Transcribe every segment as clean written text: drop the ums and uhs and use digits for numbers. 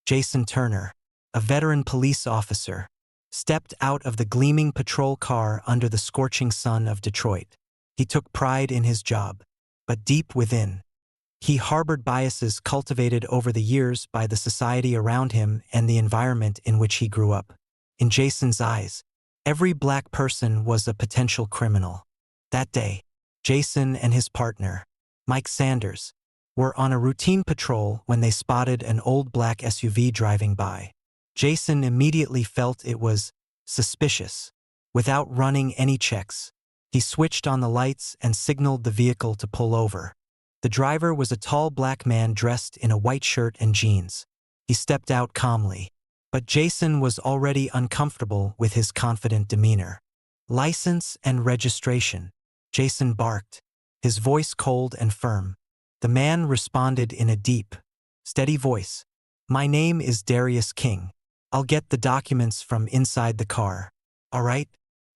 Jason Turner, a veteran police officer, stepped out of the gleaming patrol car under the scorching sun of Detroit. He took pride in his job, but deep within, he harbored biases cultivated over the years by the society around him and the environment in which he grew up. In Jason's eyes, every black person was a potential criminal. That day, Jason and his partner, Mike Sanders, were on a routine patrol when they spotted an old black SUV driving by. Jason immediately felt it was suspicious. Without running any checks, he switched on the lights and signaled the vehicle to pull over. The driver was a tall black man dressed in a white shirt and jeans. He stepped out calmly, but Jason was already uncomfortable with his confident demeanor. "License and registration," Jason barked, his voice cold and firm. The man responded in a deep, steady voice. "My name is Darius King. I'll get the documents from inside the car. All right?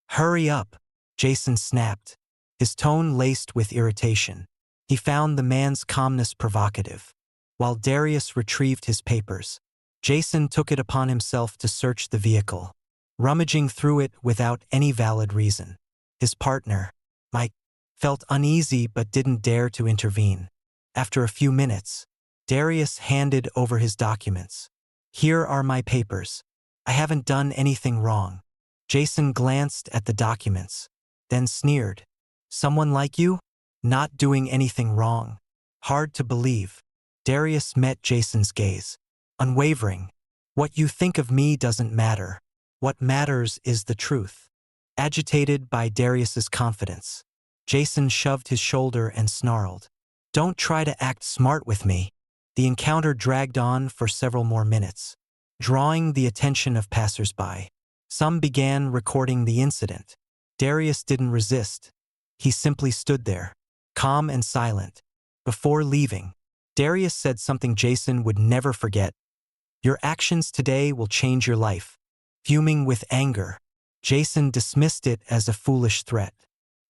Hurry up," Jason snapped, his tone laced with irritation. He found the man's calmness provocative. While Darius retrieved his papers, Jason took it upon himself to search the vehicle, rummaging through it without any valid reason. His partner, Mike, felt uneasy but didn't dare to intervene. After a few minutes, Darius handed over his documents. "Here are my papers. I haven't done anything wrong." Jason glanced at the documents, then sneered. "Someone like you? Not doing anything wrong. Hard to believe." Darius met Jason's gaze, unwavering. "What you think of me doesn't matter. What matters is the truth." Agitated by Darius's confidence, Jason shoved his shoulder and snarled, "Don't try to act smart with me." The encounter dragged on for several more minutes, drawing the attention of passersby. Some began recording the incident. Darius didn't resist. He simply stood there, calm and silent. Before leaving, Darius said something Jason would never forget. "Your actions today will change your life." Fuming with anger, Jason dismissed it as a foolish threat.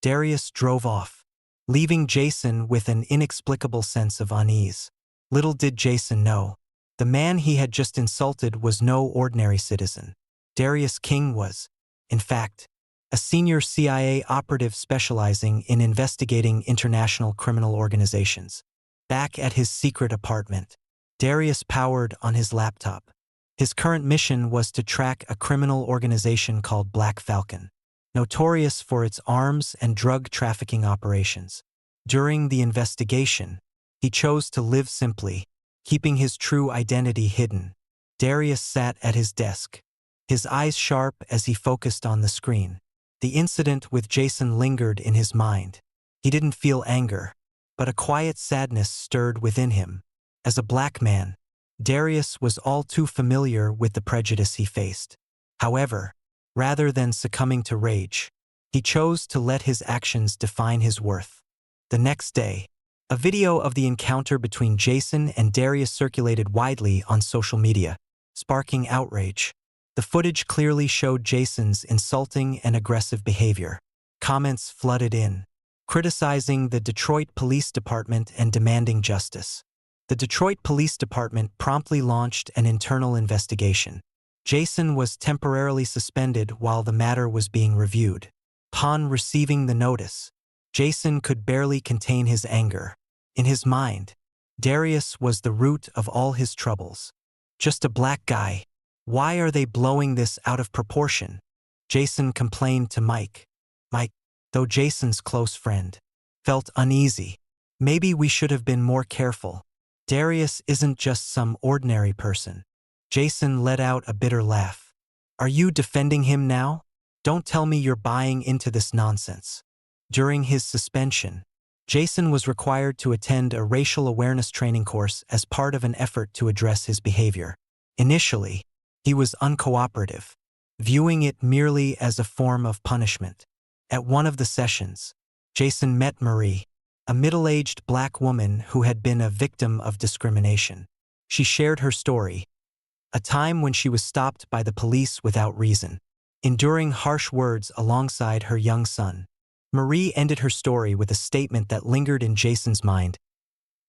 Darius drove off, leaving Jason with an inexplicable sense of unease. Little did Jason know, the man he had just insulted was no ordinary citizen. Darius King was, in fact, a senior CIA operative specializing in investigating international criminal organizations. Back at his secret apartment, Darius powered on his laptop. His current mission was to track a criminal organization called Black Falcon, notorious for its arms and drug trafficking operations. During the investigation, he chose to live simply, keeping his true identity hidden. Darius sat at his desk, his eyes sharp as he focused on the screen. The incident with Jason lingered in his mind. He didn't feel anger, but a quiet sadness stirred within him. As a black man, Darius was all too familiar with the prejudice he faced. However, rather than succumbing to rage, he chose to let his actions define his worth. The next day, a video of the encounter between Jason and Darius circulated widely on social media, sparking outrage. The footage clearly showed Jason's insulting and aggressive behavior. Comments flooded in, criticizing the Detroit Police Department and demanding justice. The Detroit Police Department promptly launched an internal investigation. Jason was temporarily suspended while the matter was being reviewed. Upon receiving the notice, Jason could barely contain his anger. In his mind, Darius was the root of all his troubles. Just a black guy. Why are they blowing this out of proportion? Jason complained to Mike. Mike, though Jason's close friend, felt uneasy. Maybe we should have been more careful. Darius isn't just some ordinary person. Jason let out a bitter laugh. Are you defending him now? Don't tell me you're buying into this nonsense. During his suspension, Jason was required to attend a racial awareness training course as part of an effort to address his behavior. Initially, he was uncooperative, viewing it merely as a form of punishment. At one of the sessions, Jason met Marie, a middle-aged black woman who had been a victim of discrimination. She shared her story, a time when she was stopped by the police without reason, enduring harsh words alongside her young son. Marie ended her story with a statement that lingered in Jason's mind.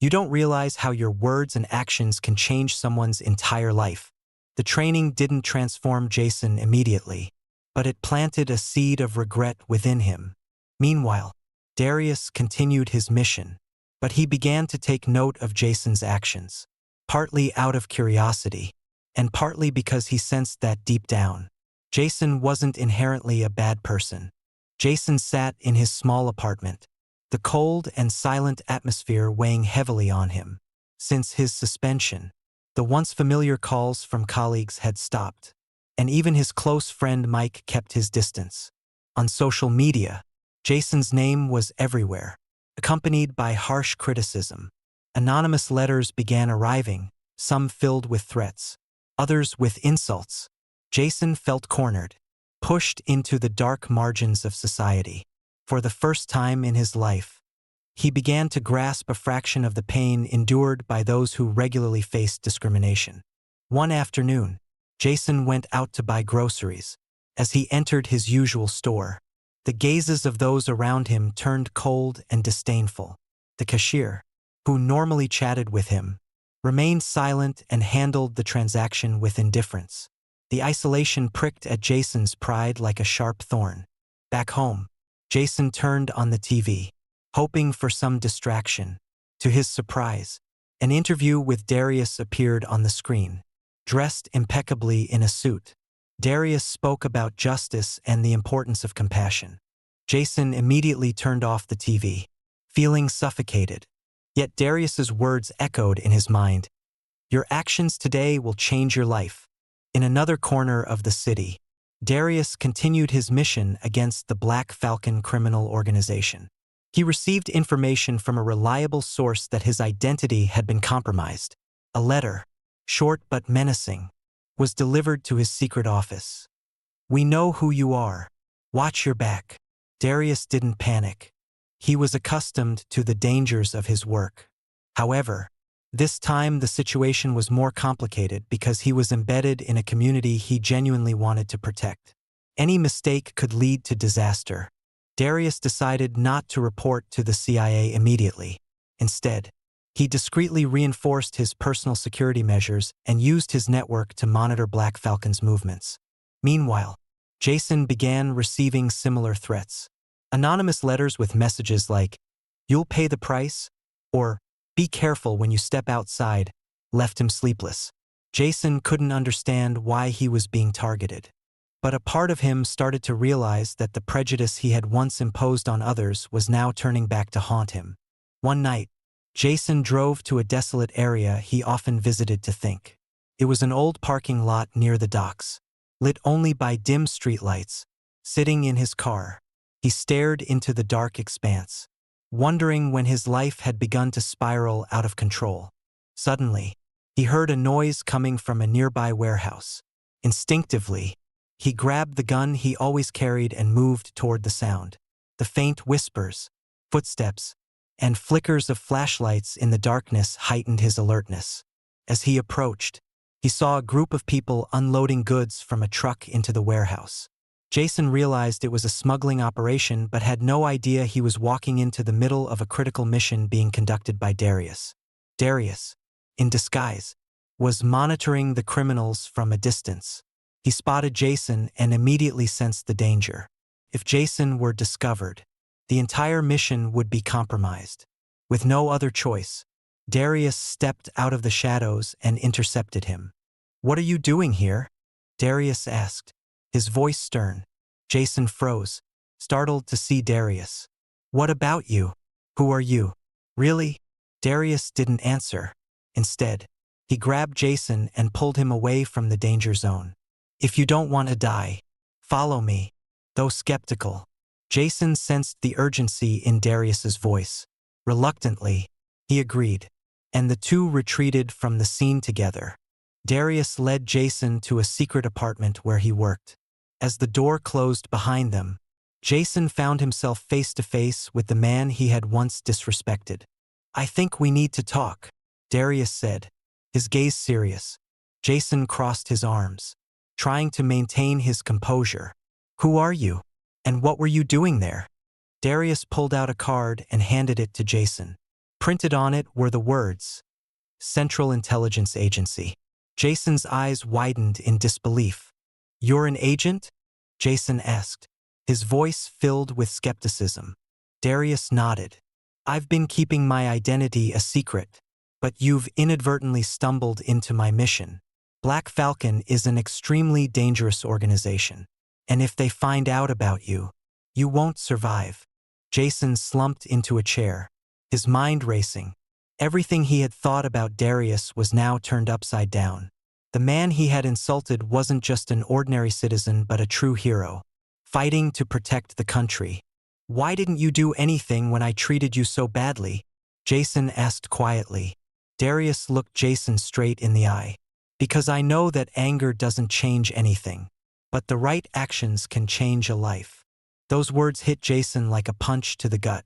You don't realize how your words and actions can change someone's entire life. The training didn't transform Jason immediately, but it planted a seed of regret within him. Meanwhile, Darius continued his mission, but he began to take note of Jason's actions, partly out of curiosity, and partly because he sensed that deep down, Jason wasn't inherently a bad person. Jason sat in his small apartment, the cold and silent atmosphere weighing heavily on him. Since his suspension, the once familiar calls from colleagues had stopped, and even his close friend Mike kept his distance. On social media, Jason's name was everywhere, accompanied by harsh criticism. Anonymous letters began arriving, some filled with threats, others with insults. Jason felt cornered, pushed into the dark margins of society. For the first time in his life, he began to grasp a fraction of the pain endured by those who regularly faced discrimination. One afternoon, Jason went out to buy groceries. As he entered his usual store, the gazes of those around him turned cold and disdainful. The cashier, who normally chatted with him, remained silent and handled the transaction with indifference. The isolation pricked at Jason's pride like a sharp thorn. Back home, Jason turned on the TV, hoping for some distraction. To his surprise, an interview with Darius appeared on the screen. Dressed impeccably in a suit, Darius spoke about justice and the importance of compassion. Jason immediately turned off the TV, feeling suffocated. Yet Darius's words echoed in his mind. Your actions today will change your life. In another corner of the city, Darius continued his mission against the Black Falcon criminal organization. He received information from a reliable source that his identity had been compromised. A letter, short but menacing, was delivered to his secret office. We know who you are. Watch your back. Darius didn't panic. He was accustomed to the dangers of his work. However, this time the situation was more complicated because he was embedded in a community he genuinely wanted to protect. Any mistake could lead to disaster. Darius decided not to report to the CIA immediately. Instead, he discreetly reinforced his personal security measures and used his network to monitor Black Falcon's movements. Meanwhile, Jason began receiving similar threats. Anonymous letters with messages like, "You'll pay the price," or "Be careful when you step outside," left him sleepless. Jason couldn't understand why he was being targeted. But a part of him started to realize that the prejudice he had once imposed on others was now turning back to haunt him. One night, Jason drove to a desolate area he often visited to think. It was an old parking lot near the docks, lit only by dim streetlights. Sitting in his car, he stared into the dark expanse, wondering when his life had begun to spiral out of control. Suddenly, he heard a noise coming from a nearby warehouse. Instinctively, he grabbed the gun he always carried and moved toward the sound. The faint whispers, footsteps, and flickers of flashlights in the darkness heightened his alertness. As he approached, he saw a group of people unloading goods from a truck into the warehouse. Jason realized it was a smuggling operation but had no idea he was walking into the middle of a critical mission being conducted by Darius. Darius, in disguise, was monitoring the criminals from a distance. He spotted Jason and immediately sensed the danger. If Jason were discovered, the entire mission would be compromised. With no other choice, Darius stepped out of the shadows and intercepted him. "What are you doing here?" Darius asked, his voice stern. Jason froze, startled to see Darius. "What about you? Who are you?" "Really?" Darius didn't answer. Instead, he grabbed Jason and pulled him away from the danger zone. "If you don't want to die, follow me." Though skeptical, Jason sensed the urgency in Darius's voice. Reluctantly, he agreed, and the two retreated from the scene together. Darius led Jason to a secret apartment where he worked. As the door closed behind them, Jason found himself face to face with the man he had once disrespected. "I think we need to talk," Darius said, his gaze serious. Jason crossed his arms, trying to maintain his composure. "Who are you? And what were you doing there?" Darius pulled out a card and handed it to Jason. Printed on it were the words, Central Intelligence Agency. Jason's eyes widened in disbelief. "You're an agent?" Jason asked, his voice filled with skepticism. Darius nodded. "I've been keeping my identity a secret, but you've inadvertently stumbled into my mission. Black Falcon is an extremely dangerous organization, and if they find out about you, you won't survive." Jason slumped into a chair, his mind racing. Everything he had thought about Darius was now turned upside down. The man he had insulted wasn't just an ordinary citizen but a true hero, fighting to protect the country. "Why didn't you do anything when I treated you so badly?" Jason asked quietly. Darius looked Jason straight in the eye. "Because I know that anger doesn't change anything, but the right actions can change a life." Those words hit Jason like a punch to the gut.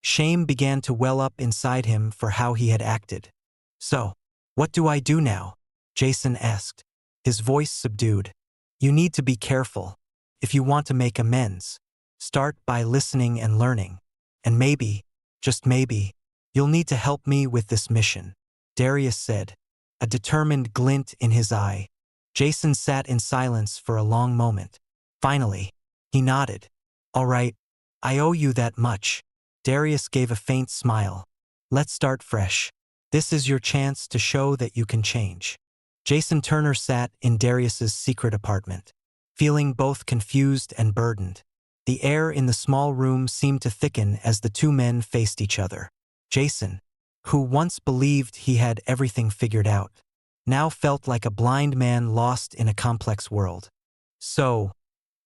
Shame began to well up inside him for how he had acted. "So, what do I do now?" Jason asked, his voice subdued. "You need to be careful. If you want to make amends, start by listening and learning. And maybe, just maybe, you'll need to help me with this mission," Darius said, a determined glint in his eye. Jason sat in silence for a long moment. Finally, he nodded. "All right, I owe you that much." Darius gave a faint smile. "Let's start fresh. This is your chance to show that you can change." Jason Turner sat in Darius's secret apartment, feeling both confused and burdened. The air in the small room seemed to thicken as the two men faced each other. Jason, who once believed he had everything figured out, now felt like a blind man lost in a complex world. "So,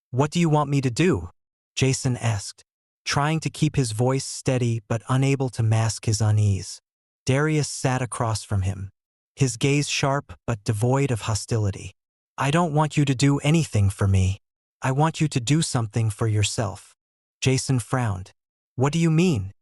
what do you want me to do?" Jason asked, trying to keep his voice steady but unable to mask his unease. Darius sat across from him, his gaze sharp but devoid of hostility. "I don't want you to do anything for me. I want you to do something for yourself." Jason frowned. "What do you mean?"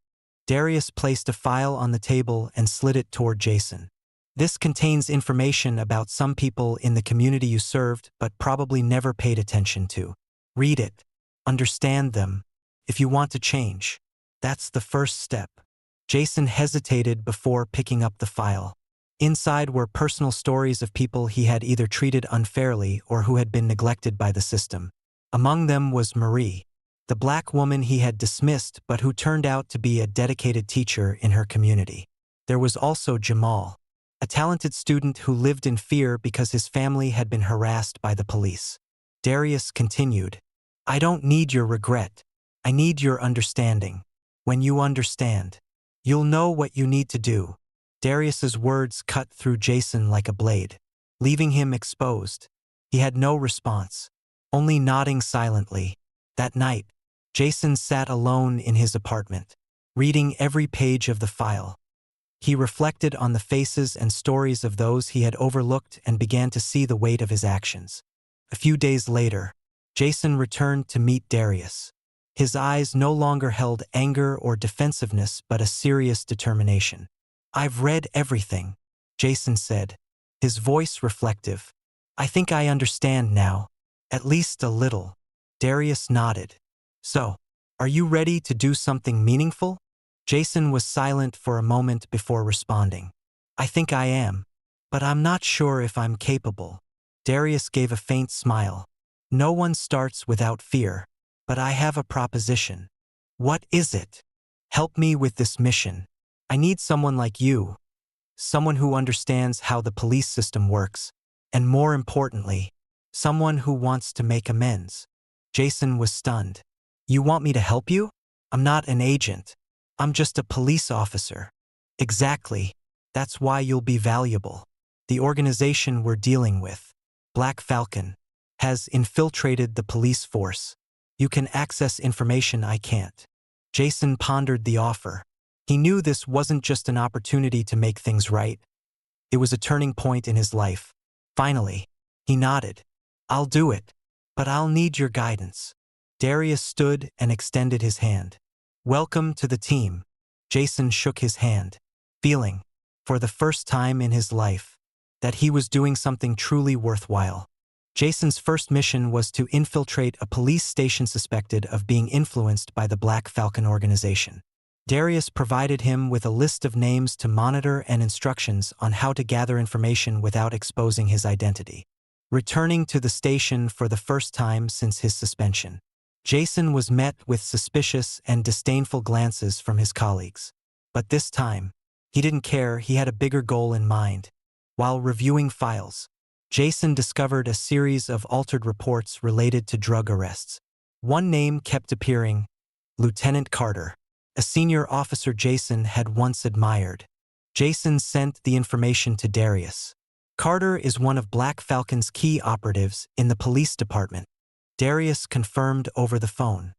Darius placed a file on the table and slid it toward Jason. "This contains information about some people in the community you served but probably never paid attention to. Read it. Understand them. If you want to change, that's the first step." Jason hesitated before picking up the file. Inside were personal stories of people he had either treated unfairly or who had been neglected by the system. Among them was Marie, the black woman he had dismissed but who turned out to be a dedicated teacher in her community. There was also Jamal, a talented student who lived in fear because his family had been harassed by the police. Darius continued, "I don't need your regret. I need your understanding. When you understand, you'll know what you need to do." Darius's words cut through Jason like a blade, leaving him exposed. He had no response, only nodding silently. That night, Jason sat alone in his apartment, reading every page of the file. He reflected on the faces and stories of those he had overlooked and began to see the weight of his actions. A few days later, Jason returned to meet Darius. His eyes no longer held anger or defensiveness but a serious determination. "I've read everything," Jason said, his voice reflective. "I think I understand now, at least a little." Darius nodded. "So, are you ready to do something meaningful?" Jason was silent for a moment before responding. "I think I am, but I'm not sure if I'm capable." Darius gave a faint smile. "No one starts without fear, but I have a proposition." "What is it?" "Help me with this mission. I need someone like you, someone who understands how the police system works, and more importantly, someone who wants to make amends." Jason was stunned. "You want me to help you? I'm not an agent. I'm just a police officer." "Exactly. That's why you'll be valuable. The organization we're dealing with, Black Falcon, has infiltrated the police force. You can access information I can't." Jason pondered the offer. He knew this wasn't just an opportunity to make things right. It was a turning point in his life. Finally, he nodded. "I'll do it, but I'll need your guidance." Darius stood and extended his hand. "Welcome to the team." Jason shook his hand, feeling, for the first time in his life, that he was doing something truly worthwhile. Jason's first mission was to infiltrate a police station suspected of being influenced by the Black Falcon organization. Darius provided him with a list of names to monitor and instructions on how to gather information without exposing his identity. Returning to the station for the first time since his suspension, Jason was met with suspicious and disdainful glances from his colleagues. But this time, he didn't care. He had a bigger goal in mind. While reviewing files, Jason discovered a series of altered reports related to drug arrests. One name kept appearing: Lieutenant Carter, a senior officer Jason had once admired. Jason sent the information to Darius. Carter is one of Black Falcon's key operatives in the police department. Darius confirmed over the phone.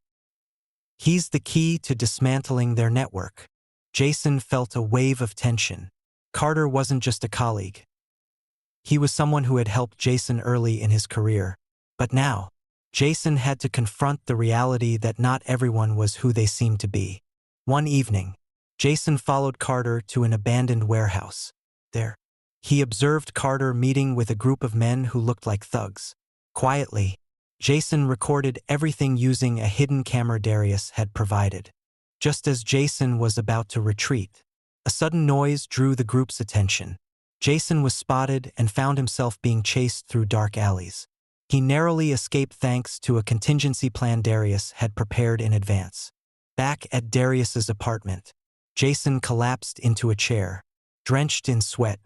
He's the key to dismantling their network. Jason felt a wave of tension. Carter wasn't just a colleague. He was someone who had helped Jason early in his career. But now, Jason had to confront the reality that not everyone was who they seemed to be. One evening, Jason followed Carter to an abandoned warehouse. There, he observed Carter meeting with a group of men who looked like thugs. Quietly, Jason recorded everything using a hidden camera Darius had provided. Just as Jason was about to retreat, a sudden noise drew the group's attention. Jason was spotted and found himself being chased through dark alleys. He narrowly escaped thanks to a contingency plan Darius had prepared in advance. Back at Darius's apartment, Jason collapsed into a chair, drenched in sweat.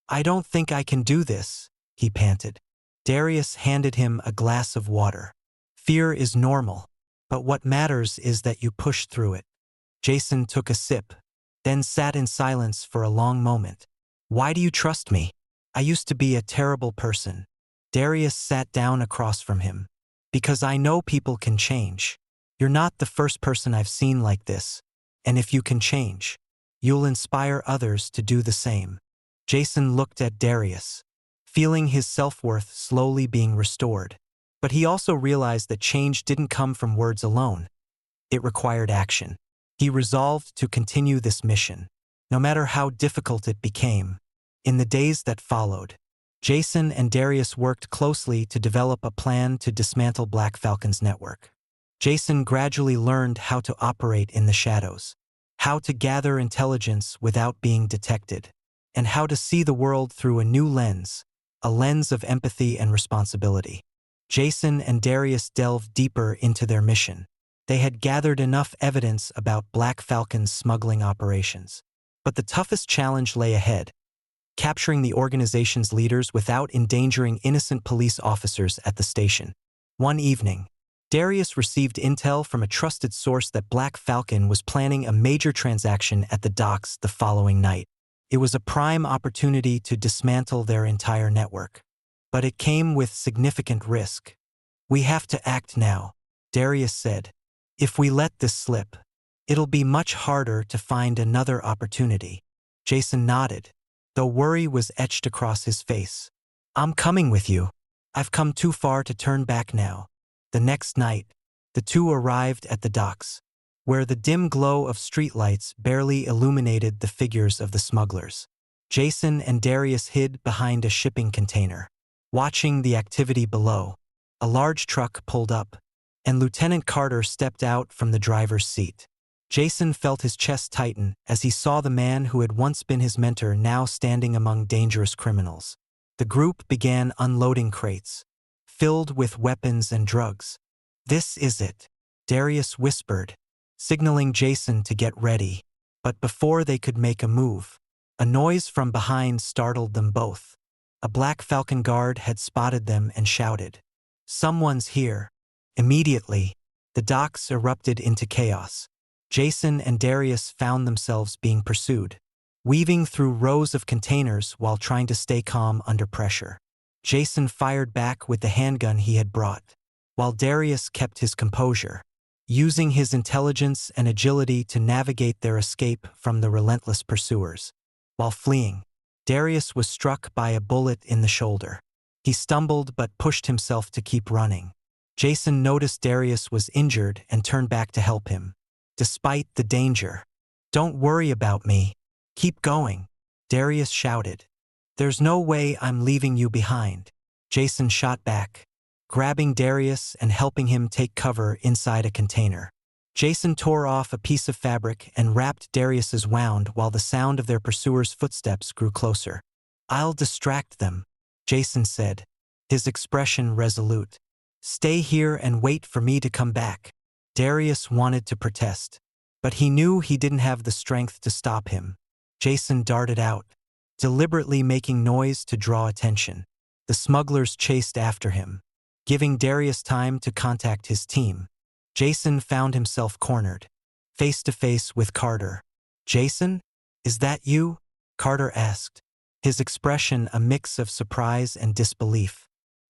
"I don't think I can do this," he panted. Darius handed him a glass of water. "Fear is normal, but what matters is that you push through it." Jason took a sip, then sat in silence for a long moment. "Why do you trust me? I used to be a terrible person." Darius sat down across from him. "Because I know people can change. You're not the first person I've seen like this, and if you can change, you'll inspire others to do the same." Jason looked at Darius, feeling his self-worth slowly being restored. But he also realized that change didn't come from words alone. It required action. He resolved to continue this mission, no matter how difficult it became. In the days that followed, Jason and Darius worked closely to develop a plan to dismantle Black Falcon's network. Jason gradually learned how to operate in the shadows, how to gather intelligence without being detected, and how to see the world through a new lens, a lens of empathy and responsibility. Jason and Darius delved deeper into their mission. They had gathered enough evidence about Black Falcon's smuggling operations. But the toughest challenge lay ahead: capturing the organization's leaders without endangering innocent police officers at the station. One evening, Darius received intel from a trusted source that Black Falcon was planning a major transaction at the docks the following night. It was a prime opportunity to dismantle their entire network. But it came with significant risk. "We have to act now," Darius said. "If we let this slip, it'll be much harder to find another opportunity." Jason nodded, though worry was etched across his face. "I'm coming with you. I've come too far to turn back now." The next night, the two arrived at the docks, where the dim glow of streetlights barely illuminated the figures of the smugglers. Jason and Darius hid behind a shipping container, watching the activity below. A large truck pulled up, and Lieutenant Carter stepped out from the driver's seat. Jason felt his chest tighten as he saw the man who had once been his mentor now standing among dangerous criminals. The group began unloading crates, filled with weapons and drugs. "This is it," Darius whispered, signaling Jason to get ready. But before they could make a move, a noise from behind startled them both. A Black Falcon guard had spotted them and shouted, "Someone's here." Immediately, the docks erupted into chaos. Jason and Darius found themselves being pursued, weaving through rows of containers while trying to stay calm under pressure. Jason fired back with the handgun he had brought, while Darius kept his composure, using his intelligence and agility to navigate their escape from the relentless pursuers. While fleeing, Darius was struck by a bullet in the shoulder. He stumbled but pushed himself to keep running. Jason noticed Darius was injured and turned back to help him. Despite the danger, "Don't worry about me. Keep going," Darius shouted. "There's no way I'm leaving you behind." Jason shot back, grabbing Darius and helping him take cover inside a container. Jason tore off a piece of fabric and wrapped Darius's wound while the sound of their pursuer's footsteps grew closer. "I'll distract them," Jason said, his expression resolute. "Stay here and wait for me to come back." Darius wanted to protest, but he knew he didn't have the strength to stop him. Jason darted out, deliberately making noise to draw attention. The smugglers chased after him, giving Darius time to contact his team. Jason found himself cornered, face to face with Carter. "Jason, is that you?" Carter asked, his expression a mix of surprise and disbelief.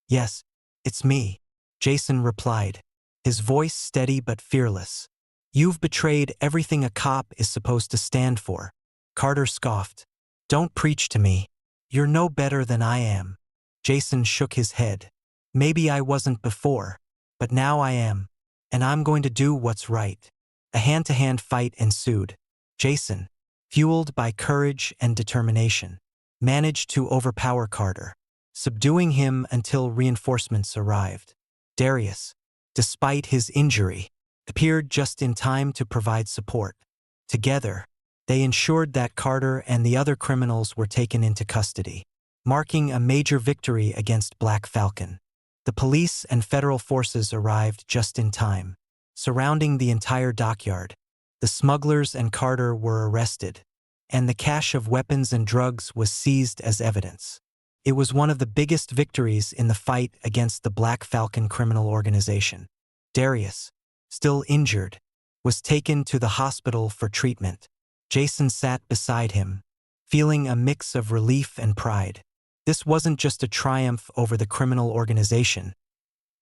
"Yes, it's me," Jason replied, his voice steady but fearless. "You've betrayed everything a cop is supposed to stand for." Carter scoffed. "Don't preach to me. You're no better than I am." Jason shook his head. "Maybe I wasn't before, but now I am, and I'm going to do what's right." A hand-to-hand fight ensued. Jason, fueled by courage and determination, managed to overpower Carter, subduing him until reinforcements arrived. Darius, despite his injury, appeared just in time to provide support. Together, they ensured that Carter and the other criminals were taken into custody, marking a major victory against Black Falcon. The police and federal forces arrived just in time, surrounding the entire dockyard. The smugglers and Carter were arrested, and the cache of weapons and drugs was seized as evidence. It was one of the biggest victories in the fight against the Black Falcon criminal organization. Darius, still injured, was taken to the hospital for treatment. Jason sat beside him, feeling a mix of relief and pride. This wasn't just a triumph over the criminal organization.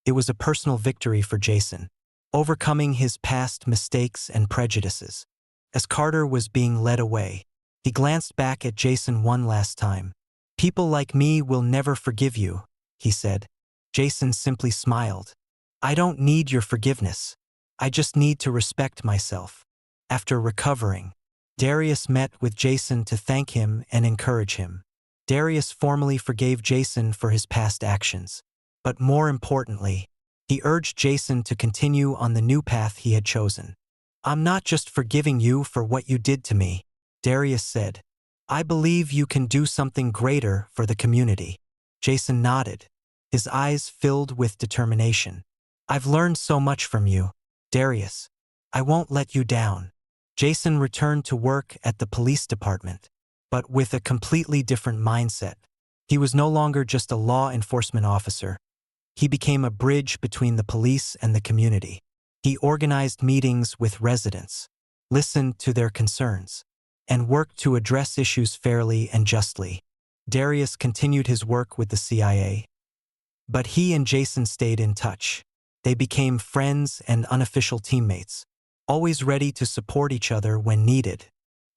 It was a personal victory for Jason, overcoming his past mistakes and prejudices. As Carter was being led away, he glanced back at Jason one last time. "People like me will never forgive you," he said. Jason simply smiled. "I don't need your forgiveness. I just need to respect myself." After recovering, Darius met with Jason to thank him and encourage him. Darius formally forgave Jason for his past actions, but more importantly, he urged Jason to continue on the new path he had chosen. "I'm not just forgiving you for what you did to me," Darius said. "I believe you can do something greater for the community." Jason nodded, his eyes filled with determination. "I've learned so much from you, Darius. I won't let you down." Jason returned to work at the police department, but with a completely different mindset. He was no longer just a law enforcement officer. He became a bridge between the police and the community. He organized meetings with residents, listened to their concerns, and worked to address issues fairly and justly. Darius continued his work with the CIA, but he and Jason stayed in touch. They became friends and unofficial teammates, always ready to support each other when needed.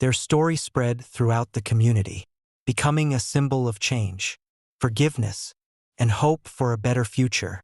Their story spread throughout the community, becoming a symbol of change, forgiveness, and hope for a better future.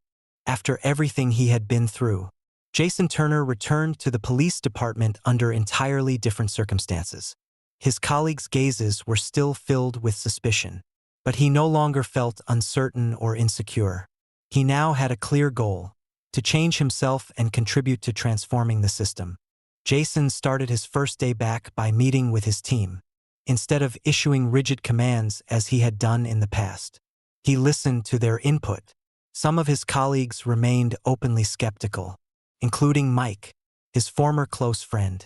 After everything he had been through, Jason Turner returned to the police department under entirely different circumstances. His colleagues' gazes were still filled with suspicion, but he no longer felt uncertain or insecure. He now had a clear goal: to change himself and contribute to transforming the system. Jason started his first day back by meeting with his team. Instead of issuing rigid commands as he had done in the past, he listened to their input. Some of his colleagues remained openly skeptical, including Mike, his former close friend.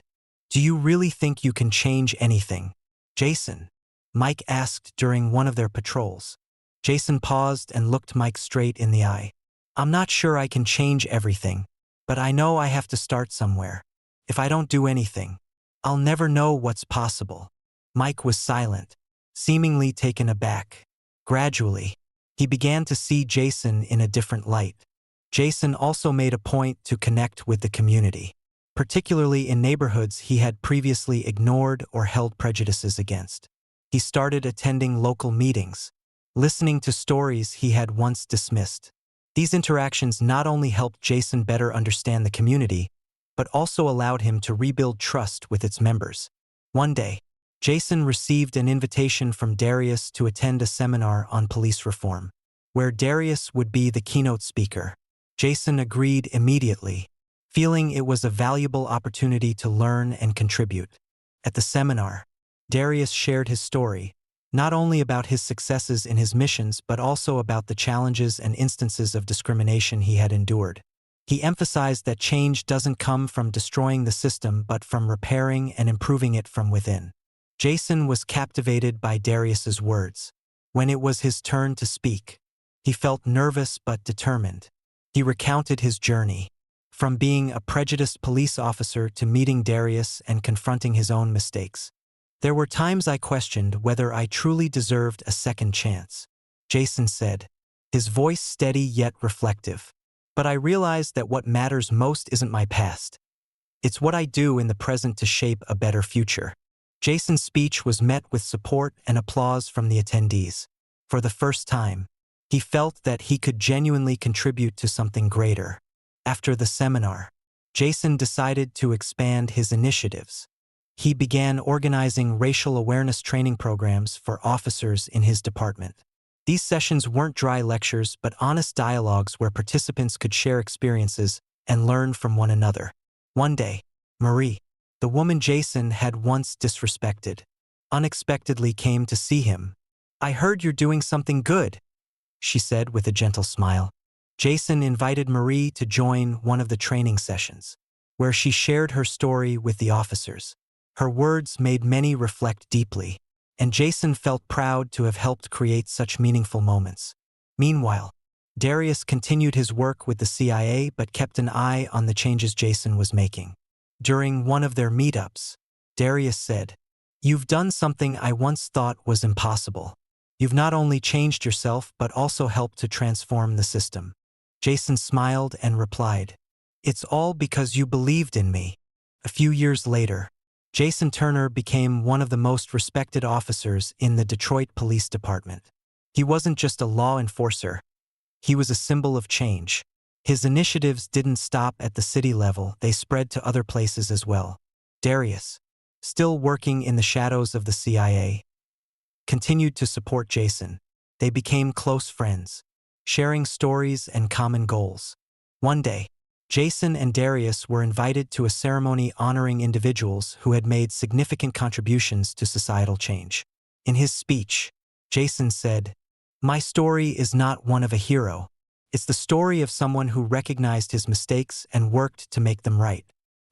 "Do you really think you can change anything, Jason?" Mike asked during one of their patrols. Jason paused and looked Mike straight in the eye. "I'm not sure I can change everything, but I know I have to start somewhere. If I don't do anything, I'll never know what's possible." Mike was silent, seemingly taken aback. Gradually, he began to see Jason in a different light. Jason also made a point to connect with the community, particularly in neighborhoods he had previously ignored or held prejudices against. He started attending local meetings, listening to stories he had once dismissed. These interactions not only helped Jason better understand the community, but also allowed him to rebuild trust with its members. One day, Jason received an invitation from Darius to attend a seminar on police reform, where Darius would be the keynote speaker. Jason agreed immediately, feeling it was a valuable opportunity to learn and contribute. At the seminar, Darius shared his story, not only about his successes in his missions but also about the challenges and instances of discrimination he had endured. He emphasized that change doesn't come from destroying the system but from repairing and improving it from within. Jason was captivated by Darius's words. When it was his turn to speak, he felt nervous but determined. He recounted his journey, from being a prejudiced police officer to meeting Darius and confronting his own mistakes. There were times I questioned whether I truly deserved a second chance, Jason said, his voice steady yet reflective. But I realized that what matters most isn't my past. It's what I do in the present to shape a better future. Jason's speech was met with support and applause from the attendees. For the first time, he felt that he could genuinely contribute to something greater. After the seminar, Jason decided to expand his initiatives. He began organizing racial awareness training programs for officers in his department. These sessions weren't dry lectures but honest dialogues where participants could share experiences and learn from one another. One day, Marie, the woman Jason had once disrespected, unexpectedly came to see him. "I heard you're doing something good," she said with a gentle smile. Jason invited Marie to join one of the training sessions, where she shared her story with the officers. Her words made many reflect deeply, and Jason felt proud to have helped create such meaningful moments. Meanwhile, Darius continued his work with the CIA but kept an eye on the changes Jason was making. During one of their meetups, Darius said, "You've done something I once thought was impossible. You've not only changed yourself but also helped to transform the system." Jason smiled and replied, "It's all because you believed in me." A few years later, Jason Turner became one of the most respected officers in the Detroit Police Department. He wasn't just a law enforcer, he was a symbol of change. His initiatives didn't stop at the city level, they spread to other places as well. Darius, still working in the shadows of the CIA, continued to support Jason. They became close friends, sharing stories and common goals. One day, Jason and Darius were invited to a ceremony honoring individuals who had made significant contributions to societal change. In his speech, Jason said, "My story is not one of a hero. It's the story of someone who recognized his mistakes and worked to make them right.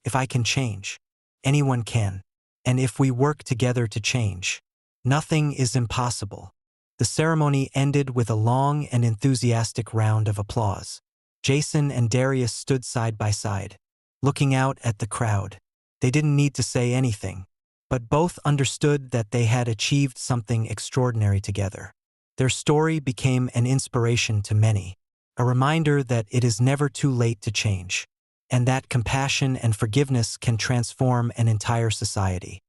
If I can change, anyone can. And if we work together to change, nothing is impossible." The ceremony ended with a long and enthusiastic round of applause. Jason and Darius stood side by side, looking out at the crowd. They didn't need to say anything, but both understood that they had achieved something extraordinary together. Their story became an inspiration to many, a reminder that it is never too late to change, and that compassion and forgiveness can transform an entire society.